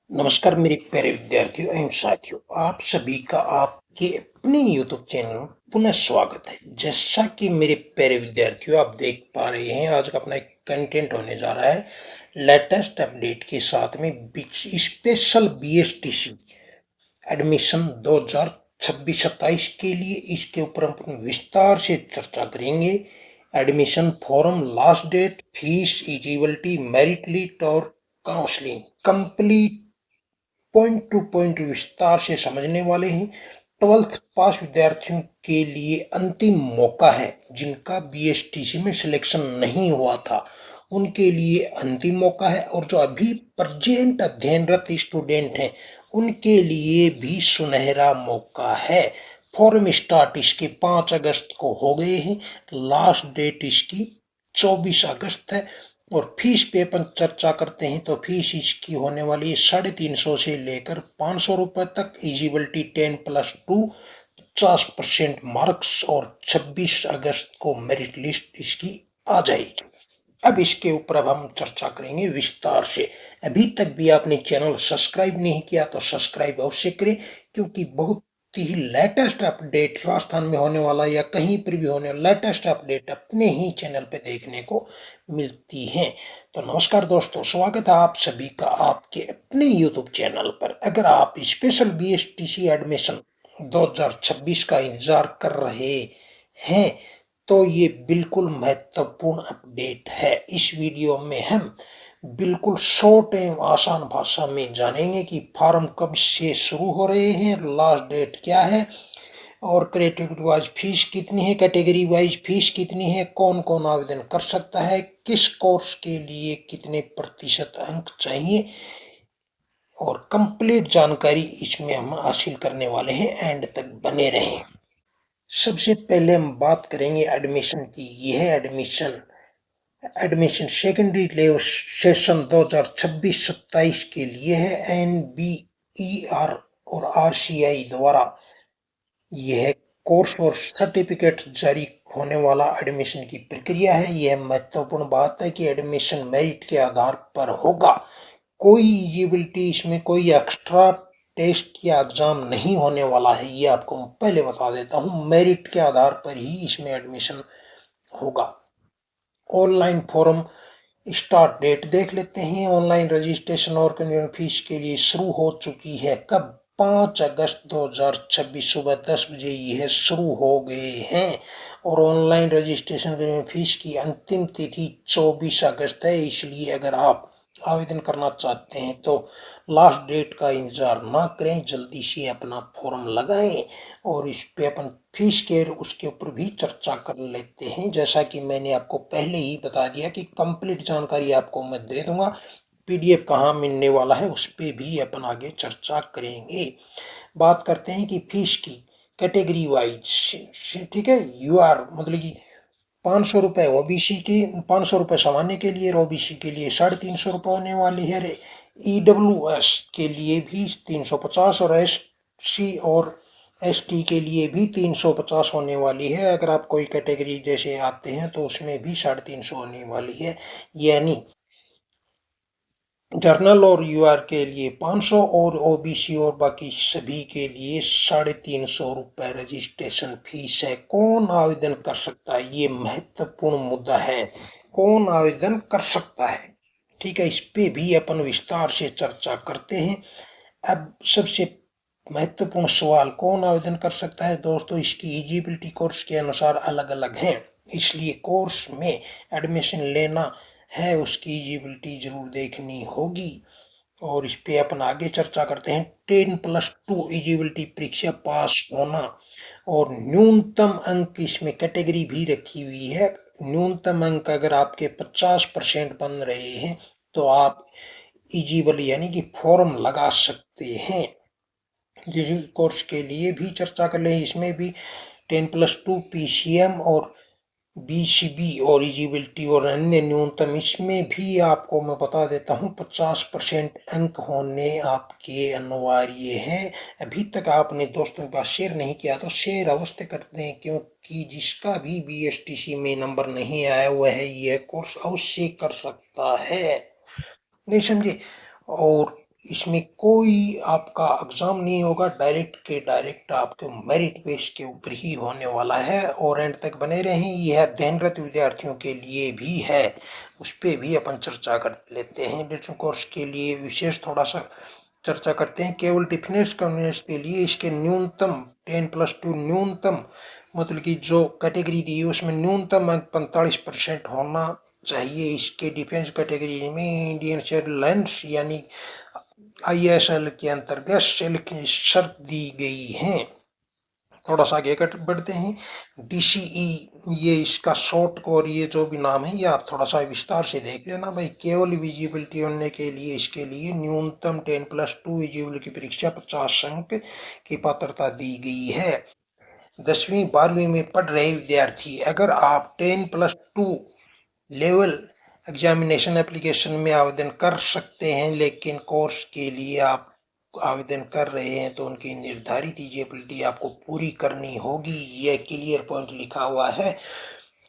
नमस्कार मेरे प्यारे विद्यार्थियों एवं साथियों, आप सभी का आपके अपने YouTube चैनल में पुनः स्वागत है। जैसा कि मेरे प्यारे विद्यार्थियों आप देख पा रहे हैं, आज का अपना एक कंटेंट होने जा रहा है लेटेस्ट अपडेट के साथ में स्पेशल BSTC एडमिशन 2026-27 के लिए। इसके ऊपर हम विस्तार से चर्चा करेंगे। Admission form, last date, fees, eligibility, merit list और counselling complete point to point विस्तार से समझने वाले हैं। 12th पास विद्यार्थियों के लिए अंतिम मौका है। जिनका BSTC में सिलेक्शन नहीं हुआ था उनके लिए अंतिम मौका है, और जो अभी प्रेजेंट अध्ययनरत स्टूडेंट हैं उनके लिए भी सुनहरा मौका है। फॉर्म स्टार्ट इसके 5 अगस्त को हो गए हैं। लास्ट डेट इसकी 24 अगस्त है। और फीस पे अपन चर्चा करते हैं तो फीस इसकी होने वाली है 350 से लेकर 500 रुपए तक। एलिजिबिलिटी 10+2 50% मार्क्स, और 26 अगस्त को मेरिट लिस्ट इसकी आ जाएगी। अब इसके ऊपर अब हम चर्चा करेंगे विस्तार से। अभी तक भी आपने चैनल सब्सक्राइब नहीं किया तो सब्सक्राइब अवश्य करें, क्योंकि बहुत ही लेटेस्ट अपडेट राजस्थान में होने वाला या कहीं पर भी होने वाला लेटेस्ट अपडेट अपने ही चैनल पे देखने को मिलती हैं। तो नमस्कार दोस्तों, स्वागत है आप सभी का आपके अपने YouTube चैनल पर। अगर आप स्पेशल BSTC एडमिशन 2026 का इंतजार कर रहे हैं तो ये बिल्कुल महत्वपूर्ण अपडेट है। इस वीडियो में हम बिल्कुल शॉर्ट एवं आसान भाषा में जानेंगे कि फॉर्म कब से शुरू हो रहे हैं, लास्ट डेट क्या है, और कैटेगरी वाइज फीस कितनी है, कैटेगरी वाइज फीस कितनी है, कौन कौन आवेदन कर सकता है, किस कोर्स के लिए कितने प्रतिशत अंक चाहिए, और कंप्लीट जानकारी इसमें हम हासिल करने वाले हैं। एंड तक बने रहें। सबसे पहले हम बात करेंगे एडमिशन की। यह एडमिशन सेकेंडरी लेवल सेशन 2026-27 के लिए है। NBER और RCI द्वारा यह कोर्स और सर्टिफिकेट जारी होने वाला एडमिशन की प्रक्रिया है। यह महत्वपूर्ण बात है कि एडमिशन मेरिट के आधार पर होगा। कोई एलिजिबिलिटी इसमें कोई एक्स्ट्रा टेस्ट या एग्जाम नहीं होने वाला है। ये आपको मैं पहले बता देता हूँ, मेरिट के आधार पर ही इसमें एडमिशन होगा। ऑनलाइन फॉर्म स्टार्ट डेट देख लेते हैं। ऑनलाइन रजिस्ट्रेशन और फीस के लिए शुरू हो चुकी है। कब? 5 अगस्त 2026 सुबह 10 बजे यह शुरू हो गए हैं। और ऑनलाइन रजिस्ट्रेशन फीस की अंतिम तिथि 24 अगस्त है। इसलिए अगर आप आवेदन करना चाहते हैं तो लास्ट डेट का इंतजार ना करें, जल्दी से अपना फॉर्म लगाएं। और इस पे अपन फीस के उसके ऊपर भी चर्चा कर लेते हैं। जैसा कि मैंने आपको पहले ही बता दिया कि कंप्लीट जानकारी आपको मैं दे दूंगा। PDF कहाँ मिलने वाला है उस पे भी अपन आगे चर्चा करेंगे। बात करते हैं कि फीस की कैटेगरी वाइज। ठीक है, UR मतलब कि 500 रुपए OBC की, 500 रुपए सामान्य के लिए, और OBC के लिए 350 रुपए होने वाली है। EWS के लिए भी 350, और SC और ST के लिए भी 350 होने वाली है। अगर आप कोई कैटेगरी जैसे आते हैं तो उसमें भी 350 होने वाली है। यानी जर्नल और UR के लिए 500, और OBC और बाकी सभी के लिए 350 रुपए रजिस्ट्रेशन फीस है। कौन आवेदन कर सकता है, ये महत्वपूर्ण मुद्दा है। कौन आवेदन कर सकता है, ठीक है, इस पे भी अपन विस्तार से चर्चा करते हैं। अब सबसे महत्वपूर्ण सवाल, कौन आवेदन कर सकता है दोस्तों? इसकी एलिजिबिलिटी कोर्स के अनुसार अलग अलग है, इसलिए कोर्स में एडमिशन लेना है उसकी एलिजिबिलिटी जरूर देखनी होगी। और इस पे अपन आगे चर्चा करते हैं। 10+2 एलिजिबिलिटी परीक्षा पास होना, और न्यूनतम अंक इसमें कैटेगरी भी रखी हुई है। न्यूनतम अंक अगर आपके 50% बन रहे हैं तो आप एलिजिबल यानी कि फॉर्म लगा सकते हैं। जिस कोर्स के लिए भी चर्चा कर लें, इसमें भी 10+2 PCM और BCB और एलिजिबिलिटी और अन्य न्यूनतम, इसमें भी आपको मैं बता देता हूँ 50% अंक होने आपके अनिवार्य हैं। अभी तक आपने दोस्तों के पास शेयर नहीं किया तो शेयर अवश्य करते हैं, क्योंकि जिसका भी BSTC में नंबर नहीं आया हुआ है यह कोर्स अवश्य कर सकता है। नहीं समझे? और इसमें कोई आपका एग्जाम नहीं होगा, डायरेक्ट के डायरेक्ट आपके मेरिट बेस के ऊपर ही होने वाला है। और एंड तक बने रहें, यह अध्ययनरत विद्यार्थियों के लिए भी है, उस पर भी अपन चर्चा कर लेते हैं। डिफरेंट कोर्स के लिए विशेष थोड़ा सा चर्चा करते हैं। केवल डिफिनेट कन्वीनियंस के लिए इसके न्यूनतम 10+2 न्यूनतम, मतलब कि जो कैटेगरी दी है उसमें न्यूनतम अंक 45% होना चाहिए। इसके डिफेंस कैटेगरी में इंडियन एयरलाइंस यानी ISL के अंतर्गत सेल की शर्त दी गई है। थोड़ा सा आगे बढ़ते हैं। DCE ये इसका शॉर्ट और ये जो भी नाम है ये आप थोड़ा सा विस्तार से देख लेना भाई। केवल विजिबिलिटी होने के लिए इसके लिए न्यूनतम 10+2 विजिबिलिटी की परीक्षा 50 अंक की पात्रता दी गई है। 10वीं 12वीं में पढ़ रहे विद्यार्थी अगर आप 10+2 लेवल एग्जामिनेशन एप्लीकेशन में आवेदन कर सकते हैं, लेकिन कोर्स के लिए आप आवेदन कर रहे हैं तो उनकी निर्धारित एलिजिबिलिटी आपको पूरी करनी होगी। यह क्लियर पॉइंट लिखा हुआ है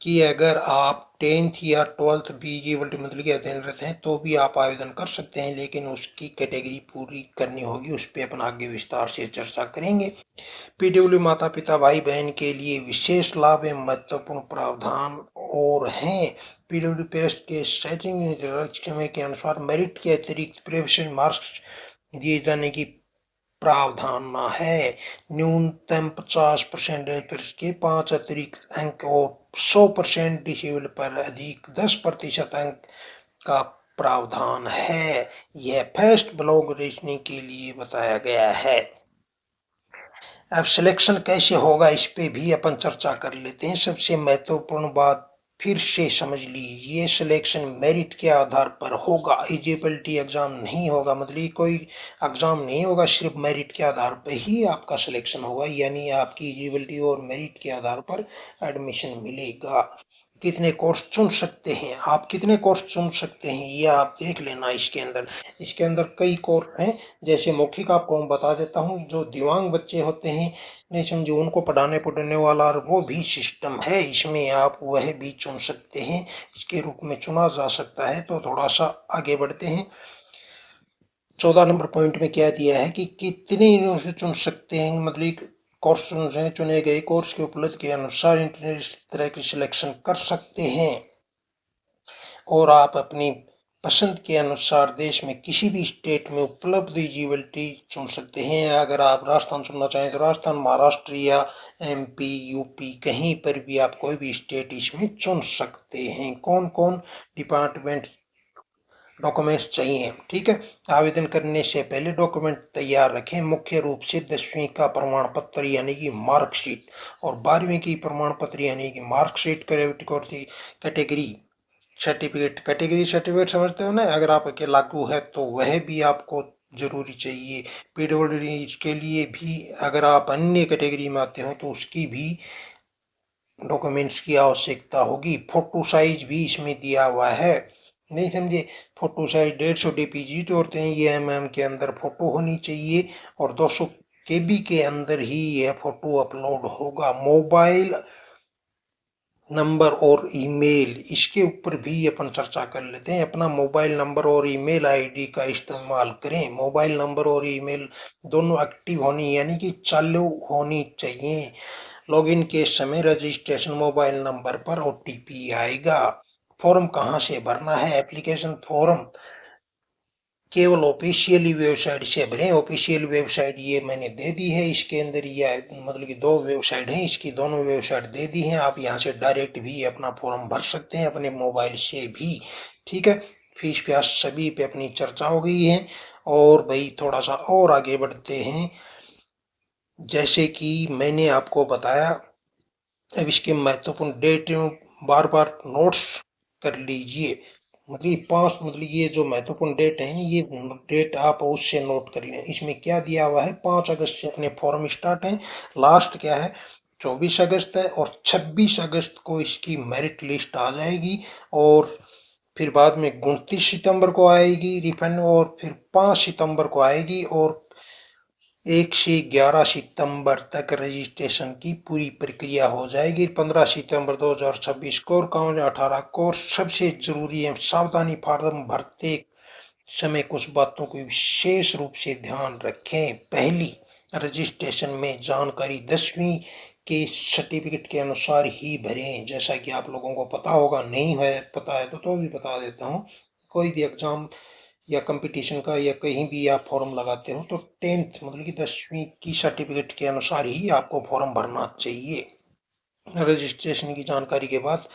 कि अगर आप 10th या 12th भी एलिजिबिलिटी मतलब कि अध्ययनरत हैं तो भी आप आवेदन कर सकते हैं, लेकिन उसकी कैटेगरी पूरी करनी होगी। उस पर अपन आगे विस्तार से चर्चा करेंगे। PW माता पिता भाई बहन के लिए विशेष लाभ एवं महत्वपूर्ण प्रावधान और हैं। PW पेरेंट्स के समय के अनुसार मेरिट के अतिरिक्त प्रोविजन मार्क्स दिए जाने की प्रावधान है। न्यूनतम 50% पर के 5 अतिरिक्त अंक और 100% डिसेबल पर अधिक 10% अंक का प्रावधान है। यह फर्स्ट ब्लॉक रीजनिंग के लिए बताया गया है। अब सिलेक्शन कैसे होगा इस पे भी अपन चर्चा कर लेते हैं। सबसे महत्वपूर्ण बात फिर से समझ लीजिए, सिलेक्शन मेरिट के आधार पर होगा, एलिजिबिलिटी एग्जाम नहीं होगा। मतलब कोई एग्जाम नहीं होगा, सिर्फ मेरिट के आधार पर ही आपका सिलेक्शन होगा, यानी आपकी एलिजिबिलिटी और मेरिट के आधार पर एडमिशन मिलेगा। कितने कोर्स चुन सकते हैं आप, कितने कोर्स चुन सकते हैं ये आप देख लेना। इसके अंदर कई कोर्स हैं। जैसे मौखिक आपको मैं बता देता हूँ, जो दिव्यांग बच्चे होते हैं नहीं समझे उनको पढ़ाने पढ़ने वाला वो भी सिस्टम है, इसमें आप वह भी चुन सकते हैं, इसके रूप में चुना जा सकता है। तो थोड़ा सा आगे बढ़ते हैं। 14 नंबर पॉइंट में क्या दिया है कि कितने यूनिवर्सिटी चुन सकते हैं, मतलब कोर्स चुने गए कोर्स के उपलब्ध के अनुसार इस तरह की सिलेक्शन कर सकते हैं। और आप अपनी पसंद के अनुसार देश में किसी भी स्टेट में उपलब्ध एलिजिबिलिटी चुन सकते हैं। अगर आप राजस्थान चुनना चाहें तो राजस्थान, महाराष्ट्र या MP, UP कहीं पर भी आप कोई भी स्टेट इसमें चुन सकते हैं। कौन कौन डिपार्टमेंट डॉक्यूमेंट्स चाहिए, ठीक है। आवेदन करने से पहले डॉक्यूमेंट तैयार रखें। मुख्य रूप से 10वीं का प्रमाण पत्र यानी कि मार्कशीट और 12वीं की प्रमाण पत्र यानी कि marksheet category certificate. Category certificate समझते हो ना, अगर आपके लागू है तो वह भी आपको जरूरी चाहिए। PWD के लिए भी अगर आप अन्य कैटेगरी में आते हो तो उसकी भी डॉक्यूमेंट्स की आवश्यकता होगी। फोटो साइज भी इसमें दिया हुआ है, नहीं समझे। फोटो साइज 150 DPG जो होते हैं ये mm के अंदर फोटो होनी चाहिए और 200 KB के अंदर ही यह फोटो अपलोड होगा। मोबाइल नंबर और ईमेल, इसके ऊपर भी अपन चर्चा कर लेते हैं। अपना मोबाइल नंबर और ईमेल ID का इस्तेमाल करें। मोबाइल नंबर और ईमेल दोनों एक्टिव होनी यानी कि चालू होनी चाहिए। लॉगिन के समय रजिस्ट्रेशन मोबाइल नंबर पर OTP आएगा। फॉर्म कहाँ से भरना है, एप्लीकेशन फॉर्म केवल ऑफिशियली वेबसाइट से भरें। ऑफिशियल वेबसाइट ये मैंने दे दी है, इसके अंदर ये मतलब कि 2 वेबसाइट हैं, इसकी दोनों वेबसाइट दे दी हैं। आप यहाँ से डायरेक्ट भी अपना फॉर्म भर सकते हैं अपने मोबाइल से भी, ठीक है। फीस प्यास सभी पे अपनी चर्चा हो गई है। और भाई थोड़ा सा और आगे बढ़ते हैं। जैसे कि मैंने आपको बताया, अब इसके महत्वपूर्ण डेट बार बार नोट्स कर लीजिए। मतलब 5 मतलब ये जो महत्वपूर्ण डेट है ये डेट आप उससे नोट कर लें। इसमें क्या दिया हुआ है, 5 अगस्त से अपने फॉर्म स्टार्ट है, लास्ट क्या है 24 अगस्त है और 26 अगस्त को इसकी मेरिट लिस्ट आ जाएगी। और फिर बाद में 29 सितंबर को आएगी रिफंड और फिर 5 सितंबर को आएगी और 1 से 11 सितंबर तक रजिस्ट्रेशन की पूरी प्रक्रिया हो जाएगी। 15 सितंबर 2026 को और 18 को सबसे जरूरी है सावधानी फॉर्म भरते समय कुछ बातों को विशेष रूप से ध्यान रखें। पहली, रजिस्ट्रेशन में जानकारी 10वीं के सर्टिफिकेट के अनुसार ही भरें। जैसा कि आप लोगों को पता होगा, नहीं है पता है तो भी बता देता हूँ। कोई भी एग्जाम या कंपटीशन का या कहीं भी आप फॉर्म लगाते हो तो 10th मतलब कि 10वीं की सर्टिफिकेट के अनुसार ही आपको फॉर्म भरना चाहिए। रजिस्ट्रेशन की जानकारी के बाद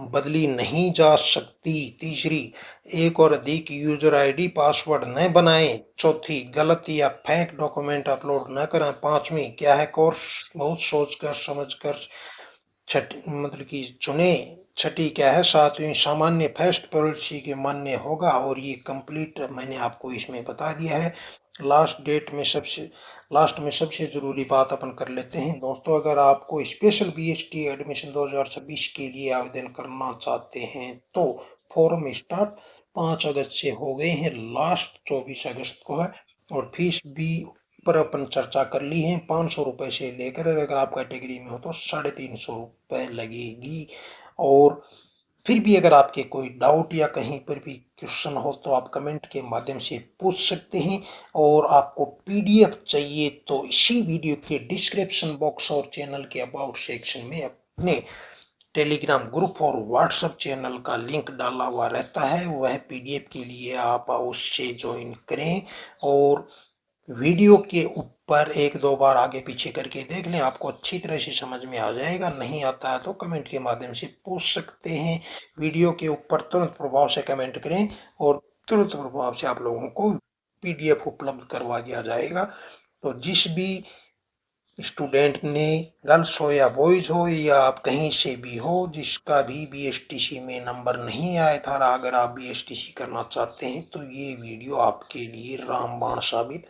बदली नहीं जा सकती। तीसरी, एक और अधिक यूजर आईडी पासवर्ड न बनाएं। चौथी, गलत या फेक डॉक्यूमेंट अपलोड न करें। पांचवी, क्या है कोर्स बहुत सोचकर समझकर छठी मतलब कि चुने। छठी क्या है, सातवीं, सामान्य फेस्ट पॉलिसी के मान्य होगा। और ये कंप्लीट मैंने आपको इसमें बता दिया है। लास्ट में सबसे जरूरी बात अपन कर लेते हैं दोस्तों। अगर आपको स्पेशल बीएसटी एडमिशन 2026 के लिए आवेदन करना चाहते हैं तो फॉर्म स्टार्ट 5 अगस्त से हो गए हैं, लास्ट 24 अगस्त को है। और फीस भी पर अपन चर्चा कर ली है, 500 रुपए से लेकर अगर आप कैटेगरी में हो तो 350 रुपए लगेगी। और फिर भी अगर आपके कोई डाउट या कहीं पर भी क्वेश्चन हो तो आप कमेंट के माध्यम से पूछ सकते हैं। और आपको पीडीएफ चाहिए तो इसी वीडियो के डिस्क्रिप्शन बॉक्स और चैनल के अबाउट सेक्शन में अपने टेलीग्राम ग्रुप और व्हाट्सएप चैनल का लिंक डाला हुआ रहता है। वह पीडीएफ के लिए आप उससे ज्वाइन करें और वीडियो के ऊपर एक दो बार आगे पीछे करके देख लें, आपको अच्छी तरह से समझ में आ जाएगा। नहीं आता है तो कमेंट के माध्यम से पूछ सकते हैं। वीडियो के ऊपर तुरंत प्रभाव से कमेंट करें और तुरंत प्रभाव से आप लोगों को पीडीएफ उपलब्ध करवा दिया जाएगा। तो जिस भी स्टूडेंट ने, गर्ल्स हो या बॉयज हो या आप कहीं से भी हो, जिसका भी बीएसटीसी में नंबर नहीं आया था, अगर आप बीएसटीसी करना चाहते हैं तो ये वीडियो आपके लिए रामबाण साबित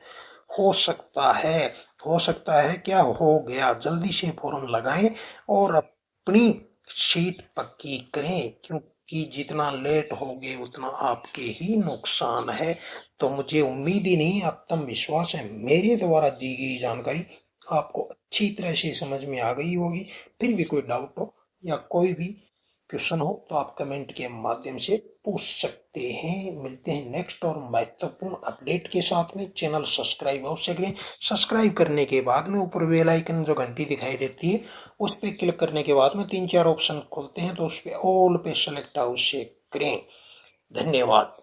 हो सकता है। हो सकता है क्या, हो गया। जल्दी से फॉर्म लगाएं और अपनी सीट पक्की करें, क्योंकि जितना लेट होगे उतना आपके ही नुकसान है। तो मुझे उम्मीद ही नहीं, आत्मविश्वास है मेरे द्वारा दी गई जानकारी आपको अच्छी तरह से समझ में आ गई होगी। फिर भी कोई डाउट हो या कोई भी क्वेश्चन हो तो आप कमेंट के माध्यम से पूछ सकते हैं। मिलते हैं नेक्स्ट और महत्वपूर्ण अपडेट के साथ में। चैनल सब्सक्राइब अवश्य करें। सब्सक्राइब करने के बाद में ऊपर बेल आइकन जो घंटी दिखाई देती है उस पर क्लिक करने के बाद में 3-4 ऑप्शन खुलते हैं, तो उस पर ऑल पे सेलेक्ट अवश्य करें। धन्यवाद।